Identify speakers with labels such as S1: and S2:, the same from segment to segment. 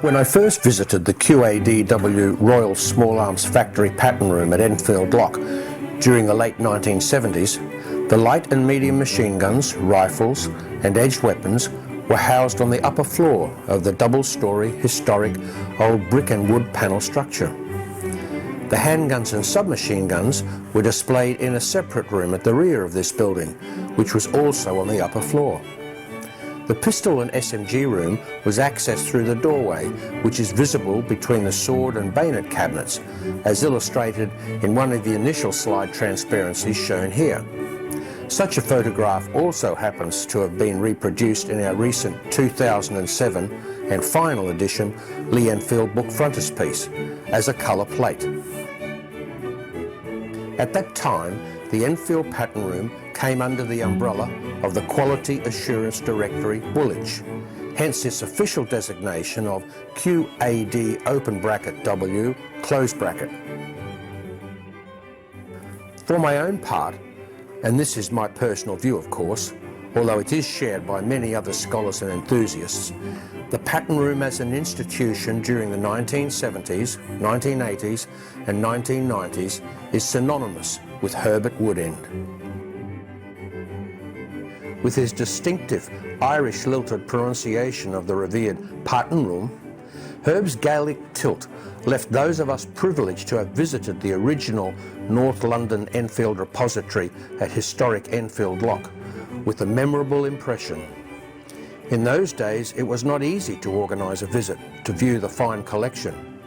S1: When I first visited the QADW Royal Small Arms Factory pattern room at Enfield Lock during the late 1970s, the light and medium machine guns, rifles and edged weapons were housed on the upper floor of the double-storey historic old brick and wood panel structure. The handguns and submachine guns were displayed in a separate room at the rear of this building, which was also on the upper floor. The pistol and SMG room was accessed through the doorway, which is visible between the sword and bayonet cabinets, as illustrated in one of the initial slide transparencies shown here. Such a photograph also happens to have been reproduced in our recent 2007 and final edition Lee Enfield book frontispiece as a colour plate. At that time, the Enfield Pattern Room came under the umbrella of the Quality Assurance Directory Woolwich, hence its official designation of QAD open bracket W close bracket. For my own part, and this is my personal view of course, although it is shared by many other scholars and enthusiasts, the Pattern Room as an institution during the 1970s, 1980s and 1990s is synonymous with Herbert Woodend. With his distinctive Irish lilted pronunciation of the revered Pattern Room, Herb's Gaelic tilt left those of us privileged to have visited the original North London Enfield repository at historic Enfield Lock with a memorable impression. In those days, it was not easy to organise a visit to view the fine collection.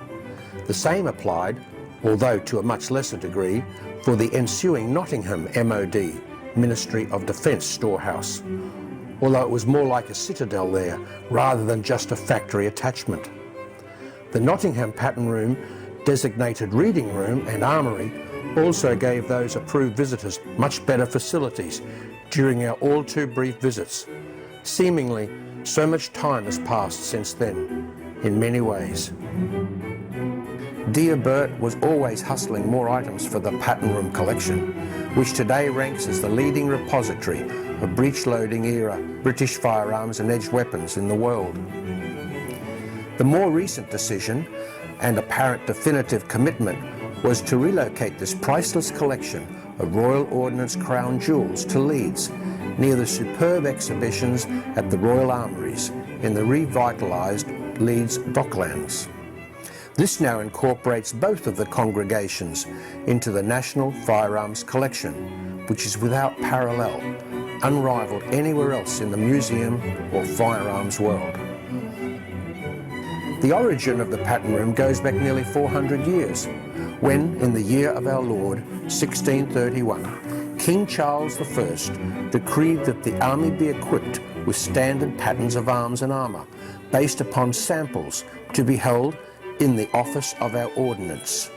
S1: The same applied, although to a much lesser degree, for the ensuing Nottingham MOD, Ministry of Defence storehouse, although it was more like a citadel there rather than just a factory attachment. The Nottingham Pattern Room, designated reading room and armoury also gave those approved visitors much better facilities during our all too brief visits. Seemingly, so much time has passed since then, in many ways. Dear Bert was always hustling more items for the Pattern Room collection, which today ranks as the leading repository of breech-loading era British firearms and edged weapons in the world. The more recent decision, and apparent definitive commitment, was to relocate this priceless collection of Royal Ordnance Crown Jewels to Leeds, near the superb exhibitions at the Royal Armouries in the revitalised Leeds Docklands. This now incorporates both of the congregations into the National Firearms Collection, which is without parallel, unrivalled anywhere else in the museum or firearms world. The origin of the Pattern Room goes back nearly 400 years, when, in the year of our Lord, 1631, King Charles I decreed that the army be equipped with standard patterns of arms and armour, based upon samples to be held in the Office of our Ordnance.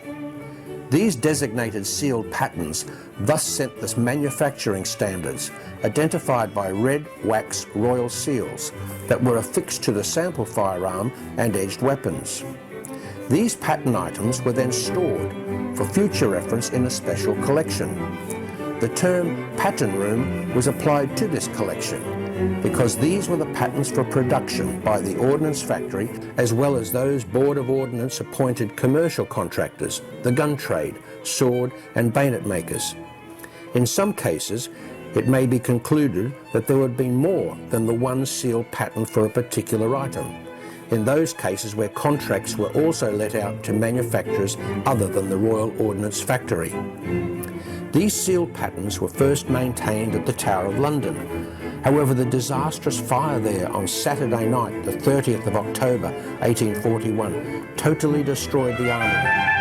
S1: These designated sealed patterns thus set the manufacturing standards, identified by red wax royal seals that were affixed to the sample firearm and edged weapons. These pattern items were then stored for future reference in a special collection. The term Pattern Room was applied to this collection because these were the patterns for production by the Ordnance Factory, as well as those Board of Ordnance appointed commercial contractors, the gun trade, sword and bayonet makers. In some cases, it may be concluded that there would have been more than the one sealed pattern for a particular item, in those cases where contracts were also let out to manufacturers other than the Royal Ordnance Factory. These sealed patterns were first maintained at the Tower of London. However, the disastrous fire there on Saturday night, the 30th of October 1841, totally destroyed the armoury.